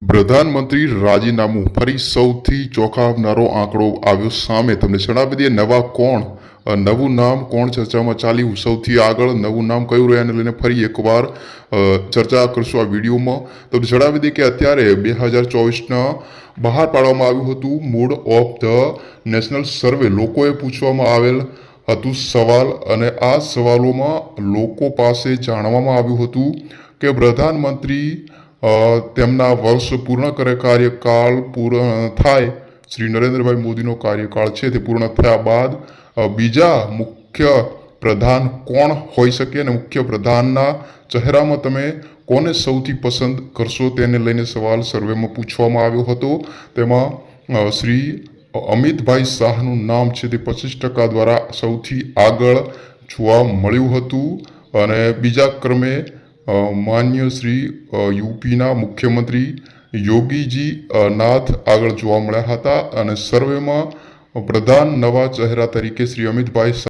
પ્રધાનમંત્રી રાજીનામું ફરી સૌથી ચોંકાવનારો આંકડો આવ્યો સામે. તમને જણાવી દઈએ નવું નામ કોણ ચર્ચામાં ચાલ્યું સૌથી આગળ, નવું નામ કયું રહ્યું એને લઈને ફરી એકવાર ચર્ચા કરશું આ વિડીયોમાં. તમને જણાવી દઈએ કે અત્યારે 2024ના બહાર પાડવામાં આવ્યું હતું મૂડ ઓફ ધ નેશનલ સર્વે. લોકોએ પૂછવામાં આવેલ હતું સવાલ, અને આ સવાલોમાં લોકો પાસે જાણવામાં આવ્યું હતું કે પ્રધાનમંત્રી તેમના વર્ષ પૂર્ણ કરે, કાર્યકાળ પૂર્ણ થાય, શ્રી નરેન્દ્રભાઈ મોદીનો કાર્યકાળ છે તે પૂર્ણ થયા બાદ બીજા મુખ્ય પ્રધાન કોણ હોઈ શકે અને મુખ્ય પ્રધાનના ચહેરામાં તમે કોને સૌથી પસંદ કરશો તેને લઈને સવાલ સર્વેમાં પૂછવામાં આવ્યો હતો. તેમાં શ્રી અમિતભાઈ શાહનું નામ છે તે 25% દ્વારા સૌથી આગળ જોવા મળ્યું હતું, અને બીજા ક્રમે માન્ય શ્રી યુપીના મુખ્યમંત્રી યોગીજી નાથ આગળ જોવા મળ્યા હતા, અને સર્વેમાં પ્રધાન નવા ચહેરા તરીકે શ્રી અમિતભાઈ